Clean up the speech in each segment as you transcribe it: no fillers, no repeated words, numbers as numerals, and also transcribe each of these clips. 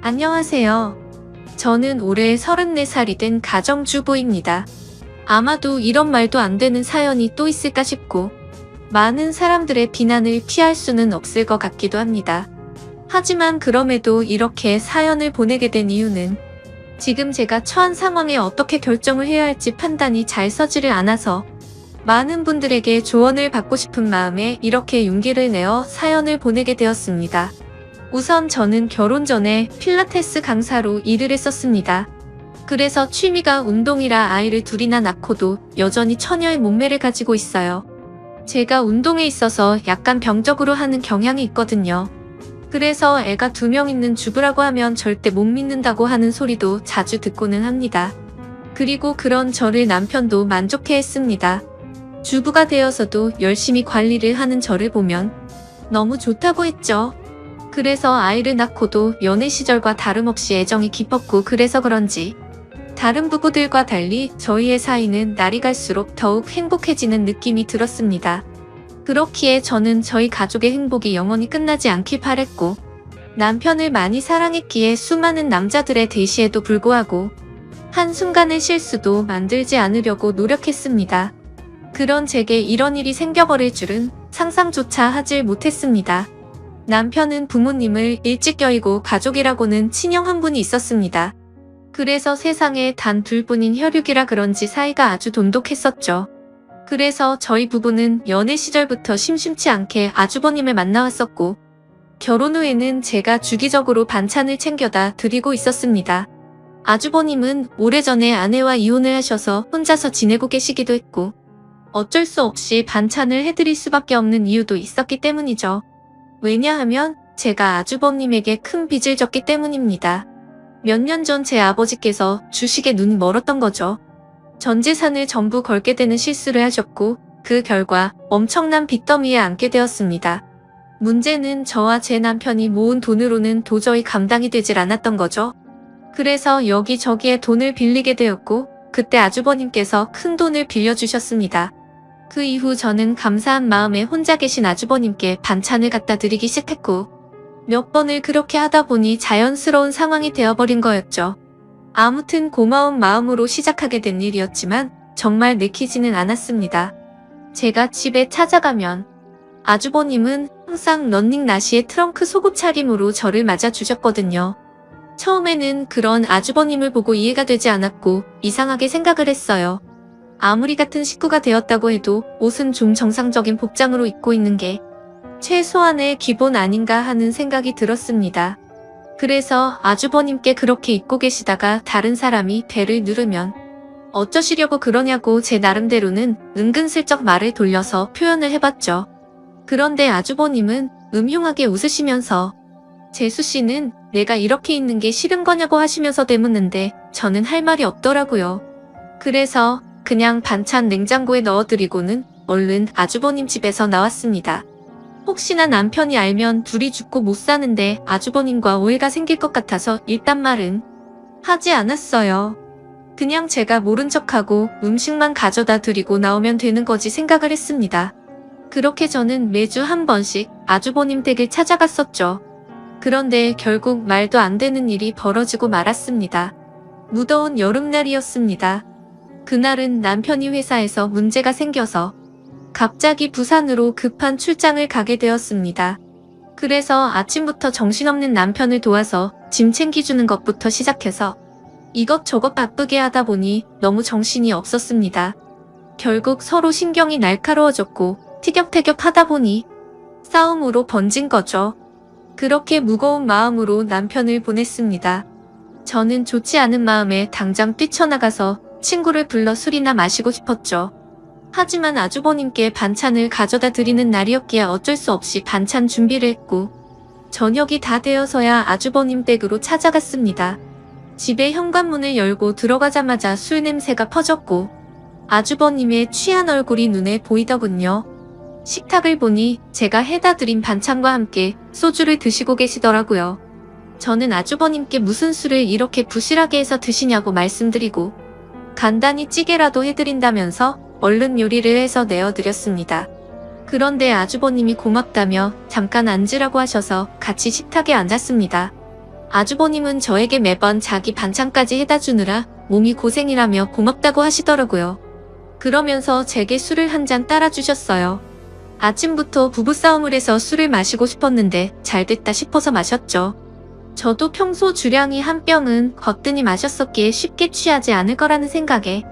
안녕하세요. 저는 올해 34살이 된 가정주부입니다. 아마도 이런 말도 안 되는 사연이 또 있을까 싶고, 많은 사람들의 비난을 피할 수는 없을 것 같기도 합니다. 하지만 그럼에도 이렇게 사연을 보내게 된 이유는 지금 제가 처한 상황에 어떻게 결정을 해야 할지 판단이 잘 서지를 않아서 많은 분들에게 조언을 받고 싶은 마음에 이렇게 용기를 내어 사연을 보내게 되었습니다. 우선 저는 결혼 전에 필라테스 강사로 일을 했었습니다. 그래서 취미가 운동이라 아이를 둘이나 낳고도 여전히 처녀의 몸매를 가지고 있어요. 제가 운동에 있어서 약간 병적으로 하는 경향이 있거든요. 그래서 애가 2명 있는 주부라고 하면 절대 못 믿는다고 하는 소리도 자주 듣고는 합니다. 그리고 그런 저를 남편도 만족해 했습니다. 주부가 되어서도 열심히 관리를 하는 저를 보면 너무 좋다고 했죠. 그래서 아이를 낳고도 연애 시절과 다름없이 애정이 깊었고, 그래서 그런지 다른 부부들과 달리 저희의 사이는 날이 갈수록 더욱 행복해지는 느낌이 들었습니다. 그렇기에 저는 저희 가족의 행복이 영원히 끝나지 않길 바랬고, 남편을 많이 사랑했기에 수많은 남자들의 대시에도 불구하고 한순간의 실수도 만들지 않으려고 노력했습니다. 그런 제게 이런 일이 생겨버릴 줄은 상상조차 하질 못했습니다. 남편은 부모님을 일찍 여의고 가족이라고는 친형 한 분이 있었습니다. 그래서 세상에 단 둘뿐인 혈육이라 그런지 사이가 아주 돈독했었죠. 그래서 저희 부부는 연애 시절부터 심심치 않게 아주버님을 만나왔었고, 결혼 후에는 제가 주기적으로 반찬을 챙겨다 드리고 있었습니다. 아주버님은 오래전에 아내와 이혼을 하셔서 혼자서 지내고 계시기도 했고, 어쩔 수 없이 반찬을 해드릴 수밖에 없는 이유도 있었기 때문이죠. 왜냐하면 제가 아주버님에게 큰 빚을 졌기 때문입니다. 몇 년 전 제 아버지께서 주식에 눈이 멀었던 거죠. 전 재산을 전부 걸게 되는 실수를 하셨고, 그 결과 엄청난 빚더미에 앉게 되었습니다. 문제는 저와 제 남편이 모은 돈으로는 도저히 감당이 되질 않았던 거죠. 그래서 여기저기에 돈을 빌리게 되었고, 그때 아주버님께서 큰 돈을 빌려주셨습니다. 그 이후 저는 감사한 마음에 혼자 계신 아주버님께 반찬을 갖다 드리기 시작했고, 몇 번을 그렇게 하다 보니 자연스러운 상황이 되어버린 거였죠. 아무튼 고마운 마음으로 시작하게 된 일이었지만 정말 내키지는 않았습니다. 제가 집에 찾아가면 아주버님은 항상 런닝 나시의 트렁크 소급 차림으로 저를 맞아주셨거든요. 처음에는 그런 아주버님을 보고 이해가 되지 않았고 이상하게 생각을 했어요. 아무리 같은 식구가 되었다고 해도 옷은 좀 정상적인 복장으로 입고 있는 게 최소한의 기본 아닌가 하는 생각이 들었습니다. 그래서 아주버님께 그렇게 입고 계시다가 다른 사람이 배를 누르면 어쩌시려고 그러냐고 제 나름대로는 은근슬쩍 말을 돌려서 표현을 해봤죠. 그런데 아주버님은 음흉하게 웃으시면서 재수씨는 내가 이렇게 있는 게 싫은 거냐고 하시면서 대묻는데 저는 할 말이 없더라고요. 그래서 그냥 반찬 냉장고에 넣어드리고는 얼른 아주버님 집에서 나왔습니다. 혹시나 남편이 알면 둘이 죽고 못 사는데 아주버님과 오해가 생길 것 같아서 일단 말은 하지 않았어요. 그냥 제가 모른 척하고 음식만 가져다 드리고 나오면 되는 거지 생각을 했습니다. 그렇게 저는 매주 한 번씩 아주버님 댁을 찾아갔었죠. 그런데 결국 말도 안 되는 일이 벌어지고 말았습니다. 무더운 여름날이었습니다. 그날은 남편이 회사에서 문제가 생겨서 갑자기 부산으로 급한 출장을 가게 되었습니다. 그래서 아침부터 정신없는 남편을 도와서 짐 챙겨주는 것부터 시작해서 이것저것 바쁘게 하다 보니 너무 정신이 없었습니다. 결국 서로 신경이 날카로워졌고 티격태격 하다 보니 싸움으로 번진 거죠. 그렇게 무거운 마음으로 남편을 보냈습니다. 저는 좋지 않은 마음에 당장 뛰쳐나가서 친구를 불러 술이나 마시고 싶었죠. 하지만 아주버님께 반찬을 가져다 드리는 날이었기에 어쩔 수 없이 반찬 준비를 했고, 저녁이 다 되어서야 아주버님 댁으로 찾아갔습니다. 집의 현관문을 열고 들어가자마자 술 냄새가 퍼졌고 아주버님의 취한 얼굴이 눈에 보이더군요. 식탁을 보니 제가 해다 드린 반찬과 함께 소주를 드시고 계시더라고요. 저는 아주버님께 무슨 술을 이렇게 부실하게 해서 드시냐고 말씀드리고 간단히 찌개라도 해드린다면서 얼른 요리를 해서 내어드렸습니다. 그런데 아주버님이 고맙다며 잠깐 앉으라고 하셔서 같이 식탁에 앉았습니다. 아주버님은 저에게 매번 자기 반찬까지 해다 주느라 몸이 고생이라며 고맙다고 하시더라고요. 그러면서 제게 술을 한 잔 따라 주셨어요. 아침부터 부부싸움을 해서 술을 마시고 싶었는데 잘 됐다 싶어서 마셨죠. 저도 평소 주량이 한 병은 거뜬히 마셨었기에 쉽게 취하지 않을 거라는 생각에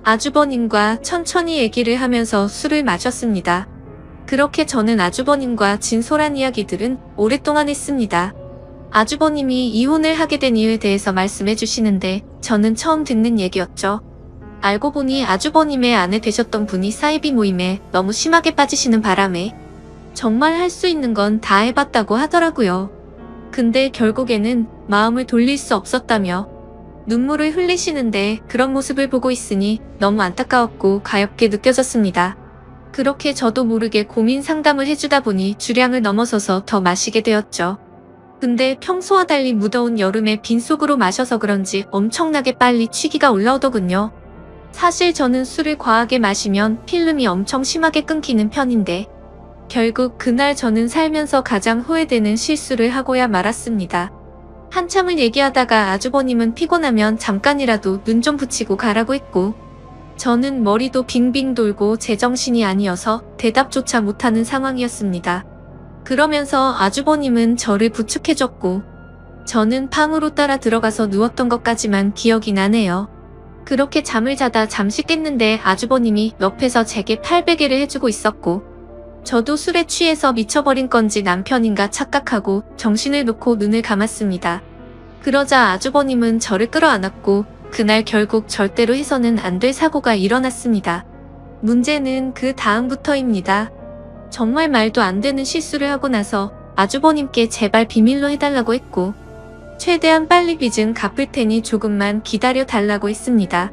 아주버님과 천천히 얘기를 하면서 술을 마셨습니다. 그렇게 저는 아주버님과 진솔한 이야기들은 오랫동안 했습니다. 아주버님이 이혼을 하게 된 이유에 대해서 말씀해 주시는데 저는 처음 듣는 얘기였죠. 알고 보니 아주버님의 아내 되셨던 분이 사이비 모임에 너무 심하게 빠지시는 바람에 정말 할 수 있는 건 다 해봤다고 하더라고요. 근데 결국에는 마음을 돌릴 수 없었다며 눈물을 흘리시는데 그런 모습을 보고 있으니 너무 안타까웠고 가엽게 느껴졌습니다. 그렇게 저도 모르게 고민 상담을 해주다 보니 주량을 넘어서서 더 마시게 되었죠. 근데 평소와 달리 무더운 여름에 빈속으로 마셔서 그런지 엄청나게 빨리 취기가 올라오더군요. 사실 저는 술을 과하게 마시면 필름이 엄청 심하게 끊기는 편인데 결국 그날 저는 살면서 가장 후회되는 실수를 하고야 말았습니다. 한참을 얘기하다가 아주버님은 피곤하면 잠깐이라도 눈 좀 붙이고 가라고 했고 저는 머리도 빙빙 돌고 제정신이 아니어서 대답조차 못하는 상황이었습니다. 그러면서 아주버님은 저를 부축해줬고 저는 방으로 따라 들어가서 누웠던 것까지만 기억이 나네요. 그렇게 잠을 자다 잠시 깼는데 아주버님이 옆에서 제게 팔베개를 해주고 있었고 저도 술에 취해서 미쳐버린 건지 남편인가 착각하고 정신을 놓고 눈을 감았습니다. 그러자 아주버님은 저를 끌어안았고 그날 결국 절대로 해서는 안 될 사고가 일어났습니다. 문제는 그 다음부터입니다. 정말 말도 안 되는 실수를 하고 나서 아주버님께 제발 비밀로 해달라고 했고 최대한 빨리 빚은 갚을 테니 조금만 기다려 달라고 했습니다.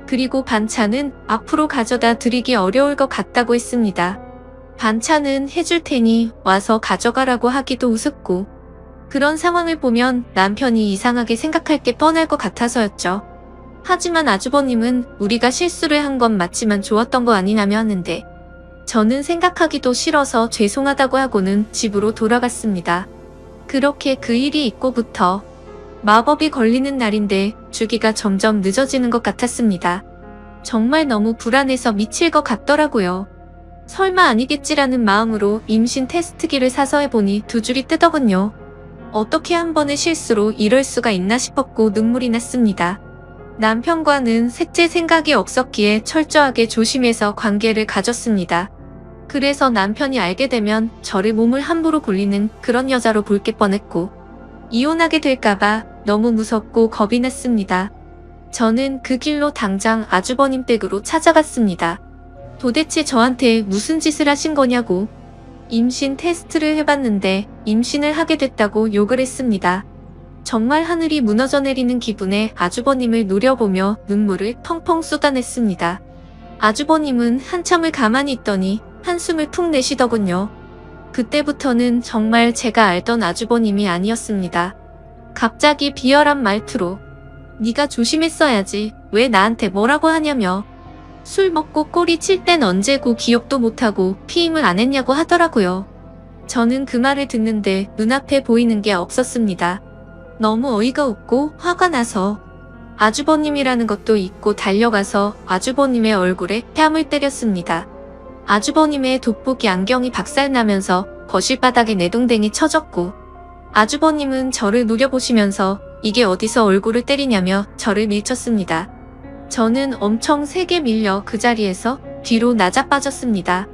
그리고 반찬은 앞으로 가져다 드리기 어려울 것 같다고 했습니다. 반찬은 해줄 테니 와서 가져가라고 하기도 우습고 그런 상황을 보면 남편이 이상하게 생각할 게 뻔할 것 같아서였죠. 하지만 아주버님은 우리가 실수를 한 건 맞지만 좋았던 거 아니냐며 하는데 저는 생각하기도 싫어서 죄송하다고 하고는 집으로 돌아갔습니다. 그렇게 그 일이 있고부터 마법이 걸리는 날인데 주기가 점점 늦어지는 것 같았습니다. 정말 너무 불안해서 미칠 것 같더라고요. 설마 아니겠지라는 마음으로 임신 테스트기를 사서 해보니 2줄이 뜨더군요. 어떻게 한 번의 실수로 이럴 수가 있나 싶었고 눈물이 났습니다. 남편과는 셋째 생각이 없었기에 철저하게 조심해서 관계를 가졌습니다. 그래서 남편이 알게 되면 저를 몸을 함부로 굴리는 그런 여자로 볼 게 뻔했고 이혼하게 될까봐 너무 무섭고 겁이 났습니다. 저는 그 길로 당장 아주버님 댁으로 찾아갔습니다. 도대체 저한테 무슨 짓을 하신 거냐고 임신 테스트를 해봤는데 임신을 하게 됐다고 욕을 했습니다. 정말 하늘이 무너져 내리는 기분에 아주버님을 노려보며 눈물을 펑펑 쏟아냈습니다. 아주버님은 한참을 가만히 있더니 한숨을 푹 내쉬더군요. 그때부터는 정말 제가 알던 아주버님이 아니었습니다. 갑자기 비열한 말투로 네가 조심했어야지 왜 나한테 뭐라고 하냐며 술 먹고 꼬리 칠 땐 언제고 기억도 못하고 피임을 안 했냐고 하더라고요. 저는 그 말을 듣는데 눈앞에 보이는 게 없었습니다. 너무 어이가 없고 화가 나서 아주버님이라는 것도 잊고 달려가서 아주버님의 얼굴에 뺨을 때렸습니다. 아주버님의 돋보기 안경이 박살나면서 거실 바닥에 내동댕이 쳐졌고 아주버님은 저를 노려보시면서 이게 어디서 얼굴을 때리냐며 저를 밀쳤습니다. 저는 엄청 세게 밀려 그 자리에서 뒤로 나자빠졌습니다.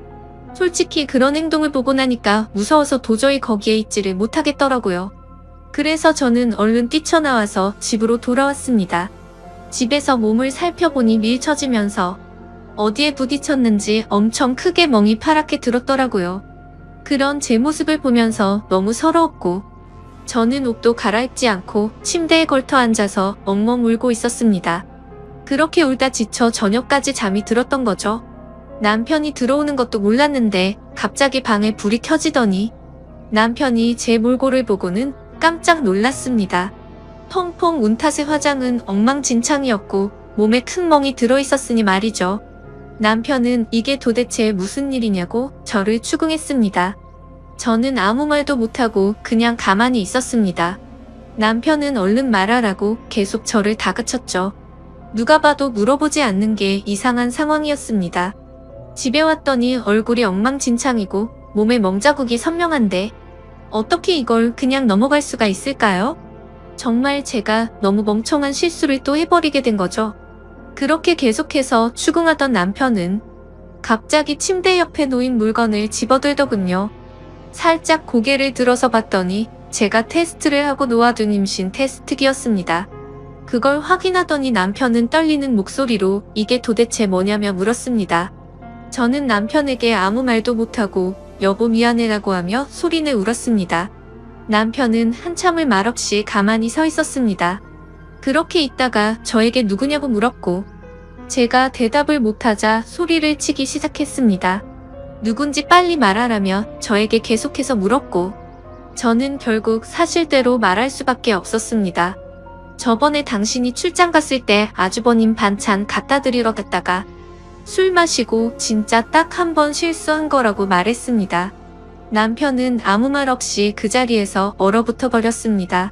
솔직히 그런 행동을 보고 나니까 무서워서 도저히 거기에 있지를 못하겠더라고요. 그래서 저는 얼른 뛰쳐나와서 집으로 돌아왔습니다. 집에서 몸을 살펴보니 밀쳐지면서 어디에 부딪혔는지 엄청 크게 멍이 파랗게 들었더라고요. 그런 제 모습을 보면서 너무 서러웠고 저는 옷도 갈아입지 않고 침대에 걸터 앉아서 엉엉 울고 있었습니다. 그렇게 울다 지쳐 저녁까지 잠이 들었던 거죠. 남편이 들어오는 것도 몰랐는데 갑자기 방에 불이 켜지더니 남편이 제 몰골을 보고는 깜짝 놀랐습니다. 펑펑 운 탓에 화장은 엉망진창이었고 몸에 큰 멍이 들어있었으니 말이죠. 남편은 이게 도대체 무슨 일이냐고 저를 추궁했습니다. 저는 아무 말도 못하고 그냥 가만히 있었습니다. 남편은 얼른 말하라고 계속 저를 다그쳤죠. 누가 봐도 물어보지 않는 게 이상한 상황이었습니다. 집에 왔더니 얼굴이 엉망진창이고 몸에 멍자국이 선명한데 어떻게 이걸 그냥 넘어갈 수가 있을까요? 정말 제가 너무 멍청한 실수를 또 해버리게 된 거죠. 그렇게 계속해서 추궁하던 남편은 갑자기 침대 옆에 놓인 물건을 집어들더군요. 살짝 고개를 들어서 봤더니 제가 테스트를 하고 놓아둔 임신 테스트기였습니다. 그걸 확인하더니 남편은 떨리는 목소리로 이게 도대체 뭐냐며 물었습니다. 저는 남편에게 아무 말도 못하고 여보 미안해라고 하며 소리내 울었습니다. 남편은 한참을 말없이 가만히 서 있었습니다. 그렇게 있다가 저에게 누구냐고 물었고 제가 대답을 못하자 소리를 치기 시작했습니다. 누군지 빨리 말하라며 저에게 계속해서 물었고 저는 결국 사실대로 말할 수밖에 없었습니다. 저번에 당신이 출장 갔을 때 아주버님 반찬 갖다 드리러 갔다가 술 마시고 진짜 딱 한 번 실수한 거라고 말했습니다. 남편은 아무 말 없이 그 자리에서 얼어붙어 버렸습니다.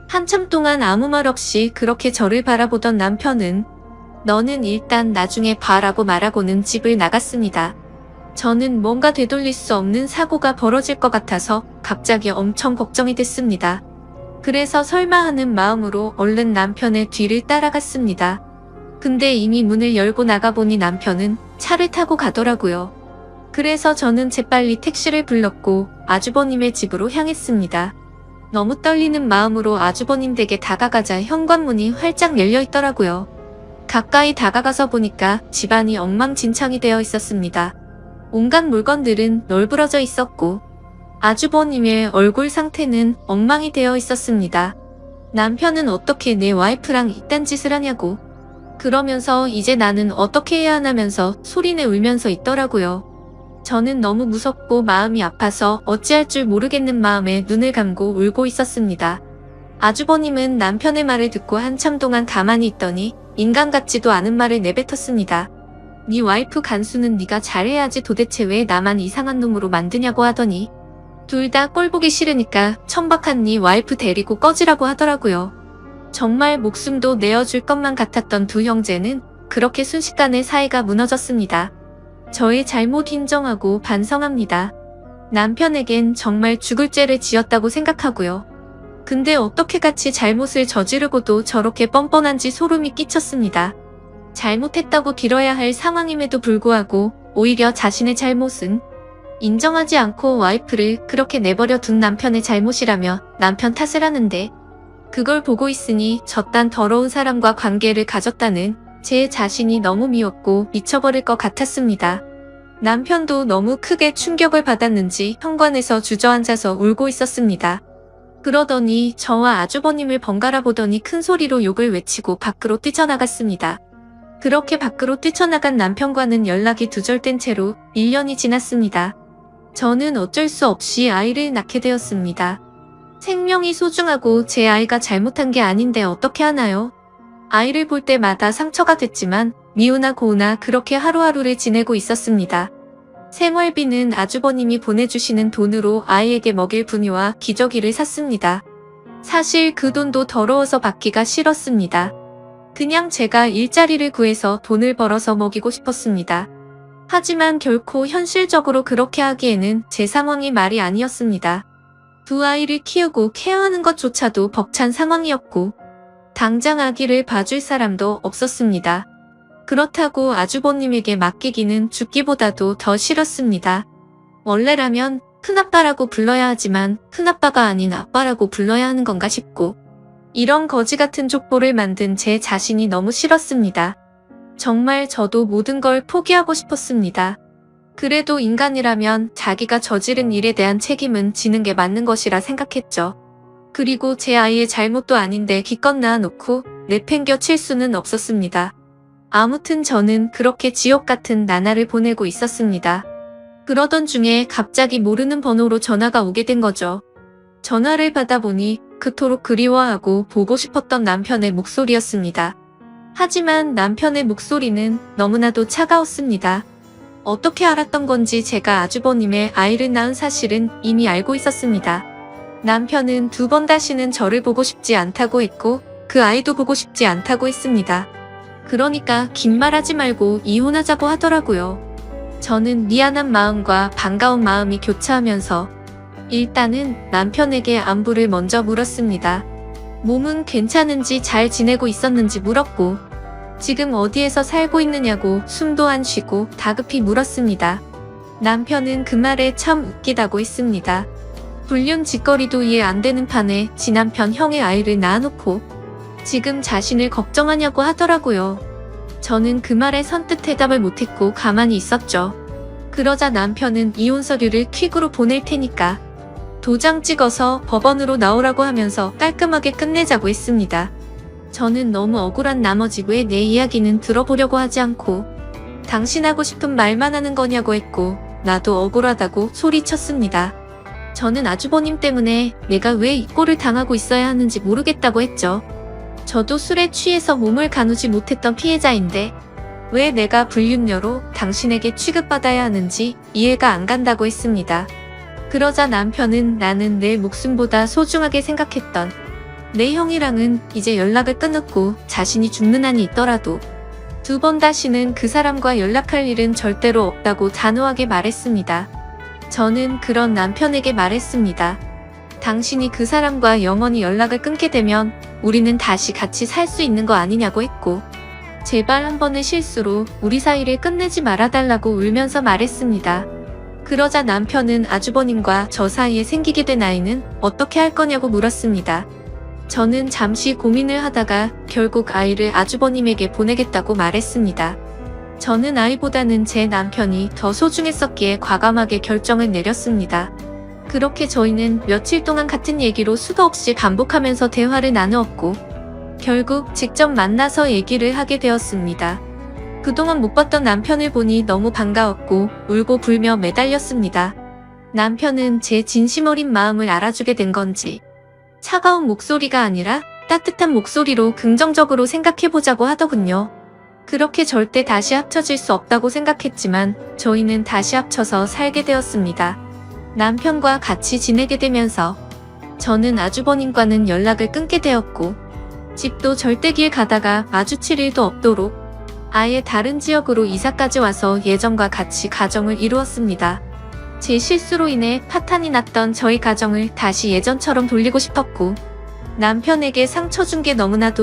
한참 동안 아무 말 없이 그렇게 저를 바라보던 남편은 너는 일단 나중에 봐라고 말하고는 집을 나갔습니다. 저는 뭔가 되돌릴 수 없는 사고가 벌어질 것 같아서 갑자기 엄청 걱정이 됐습니다. 그래서 설마 하는 마음으로 얼른 남편의 뒤를 따라갔습니다. 근데 이미 문을 열고 나가보니 남편은 차를 타고 가더라고요. 그래서 저는 재빨리 택시를 불렀고 아주버님의 집으로 향했습니다. 너무 떨리는 마음으로 아주버님 댁에 다가가자 현관문이 활짝 열려 있더라고요. 가까이 다가가서 보니까 집안이 엉망진창이 되어 있었습니다. 온갖 물건들은 널브러져 있었고 아주버님의 얼굴 상태는 엉망이 되어 있었습니다. 남편은 어떻게 내 와이프랑 이딴 짓을 하냐고 그러면서 이제 나는 어떻게 해야 하냐면서 소리내 울면서 있더라고요. 저는 너무 무섭고 마음이 아파서 어찌할 줄 모르겠는 마음에 눈을 감고 울고 있었습니다. 아주버님은 남편의 말을 듣고 한참 동안 가만히 있더니 인간 같지도 않은 말을 내뱉었습니다. 네 와이프 간수는 네가 잘해야지 도대체 왜 나만 이상한 놈으로 만드냐고 하더니 둘 다 꼴보기 싫으니까 천박한 네 와이프 데리고 꺼지라고 하더라고요. 정말 목숨도 내어줄 것만 같았던 두 형제는 그렇게 순식간에 사이가 무너졌습니다. 저의 잘못 인정하고 반성합니다. 남편에겐 정말 죽을 죄를 지었다고 생각하고요. 근데 어떻게 같이 잘못을 저지르고도 저렇게 뻔뻔한지 소름이 끼쳤습니다. 잘못했다고 빌어야 할 상황임에도 불구하고 오히려 자신의 잘못은 인정하지 않고 와이프를 그렇게 내버려 둔 남편의 잘못이라며 남편 탓을 하는데 그걸 보고 있으니 저딴 더러운 사람과 관계를 가졌다는 제 자신이 너무 미웠고 미쳐버릴 것 같았습니다. 남편도 너무 크게 충격을 받았는지 현관에서 주저앉아서 울고 있었습니다. 그러더니 저와 아주버님을 번갈아 보더니 큰 소리로 욕을 외치고 밖으로 뛰쳐나갔습니다. 그렇게 밖으로 뛰쳐나간 남편과는 연락이 두절된 채로 1년이 지났습니다. 저는 어쩔 수 없이 아이를 낳게 되었습니다. 생명이 소중하고 제 아이가 잘못한 게 아닌데 어떻게 하나요? 아이를 볼 때마다 상처가 됐지만 미우나 고우나 그렇게 하루하루를 지내고 있었습니다. 생활비는 아주버님이 보내주시는 돈으로 아이에게 먹일 분유와 기저귀를 샀습니다. 사실 그 돈도 더러워서 받기가 싫었습니다. 그냥 제가 일자리를 구해서 돈을 벌어서 먹이고 싶었습니다. 하지만 결코 현실적으로 그렇게 하기에는 제 상황이 말이 아니었습니다. 두 아이를 키우고 케어하는 것조차도 벅찬 상황이었고 당장 아기를 봐줄 사람도 없었습니다. 그렇다고 아주버님에게 맡기기는 죽기보다도 더 싫었습니다. 원래라면 큰아빠라고 불러야 하지만 큰아빠가 아닌 아빠라고 불러야 하는 건가 싶고 이런 거지 같은 족보를 만든 제 자신이 너무 싫었습니다. 정말 저도 모든 걸 포기하고 싶었습니다. 그래도 인간이라면 자기가 저지른 일에 대한 책임은 지는 게 맞는 것이라 생각했죠. 그리고 제 아이의 잘못도 아닌데 기껏 낳아놓고 내팽겨 칠 수는 없었습니다. 아무튼 저는 그렇게 지옥 같은 나날을 보내고 있었습니다. 그러던 중에 갑자기 모르는 번호로 전화가 오게 된 거죠. 전화를 받아보니 그토록 그리워하고 보고 싶었던 남편의 목소리였습니다. 하지만 남편의 목소리는 너무나도 차가웠습니다. 어떻게 알았던 건지 제가 아주버님의 아이를 낳은 사실은 이미 알고 있었습니다. 남편은 2번 다시는 저를 보고 싶지 않다고 했고 그 아이도 보고 싶지 않다고 했습니다. 그러니까 긴 말 하지 말고 이혼하자고 하더라고요. 저는 미안한 마음과 반가운 마음이 교차하면서 일단은 남편에게 안부를 먼저 물었습니다. 몸은 괜찮은지 잘 지내고 있었는지 물었고 지금 어디에서 살고 있느냐고 숨도 안 쉬고 다급히 물었습니다. 남편은 그 말에 참 웃기다고 했습니다. 불륜 짓거리도 이해 안 되는 판에 지 남편 형의 아이를 낳아놓고 지금 자신을 걱정하냐고 하더라고요. 저는 그 말에 선뜻 대답을 못했고 가만히 있었죠. 그러자 남편은 이혼 서류를 퀵으로 보낼 테니까 도장 찍어서 법원으로 나오라고 하면서 깔끔하게 끝내자고 했습니다. 저는 너무 억울한 나머지 왜 내 이야기는 들어보려고 하지 않고 당신 하고 싶은 말만 하는 거냐고 했고 나도 억울하다고 소리쳤습니다. 저는 아주버님 때문에 내가 왜 이 꼴을 당하고 있어야 하는지 모르겠다고 했죠. 저도 술에 취해서 몸을 가누지 못했던 피해자인데 왜 내가 불륜녀로 당신에게 취급받아야 하는지 이해가 안 간다고 했습니다. 그러자 남편은 나는 내 목숨보다 소중하게 생각했던 내 형이랑은 이제 연락을 끊었고 자신이 죽는 한이 있더라도 2번 다시는 그 사람과 연락할 일은 절대로 없다고 단호하게 말했습니다. 저는 그런 남편에게 말했습니다. 당신이 그 사람과 영원히 연락을 끊게 되면 우리는 다시 같이 살 수 있는 거 아니냐고 했고 제발 한 번의 실수로 우리 사이를 끝내지 말아달라고 울면서 말했습니다. 그러자 남편은 아주버님과 저 사이에 생기게 된 아이는 어떻게 할 거냐고 물었습니다. 저는 잠시 고민을 하다가 결국 아이를 아주버님에게 보내겠다고 말했습니다. 저는 아이보다는 제 남편이 더 소중했었기에 과감하게 결정을 내렸습니다. 그렇게 저희는 며칠 동안 같은 얘기로 수도 없이 반복하면서 대화를 나누었고 결국 직접 만나서 얘기를 하게 되었습니다. 그동안 못 봤던 남편을 보니 너무 반가웠고 울고 불며 매달렸습니다. 남편은 제 진심 어린 마음을 알아주게 된 건지 차가운 목소리가 아니라 따뜻한 목소리로 긍정적으로 생각해보자고 하더군요. 그렇게 절대 다시 합쳐질 수 없다고 생각했지만 저희는 다시 합쳐서 살게 되었습니다. 남편과 같이 지내게 되면서 저는 아주버님과는 연락을 끊게 되었고 집도 절대 길 가다가 마주칠 일도 없도록 아예 다른 지역으로 이사까지 와서 예전과 같이 가정을 이루었습니다. 제 실수로 인해 파탄이 났던 저희 가정을 다시 예전처럼 돌리고 싶었고 남편에게 상처 준 게 너무나도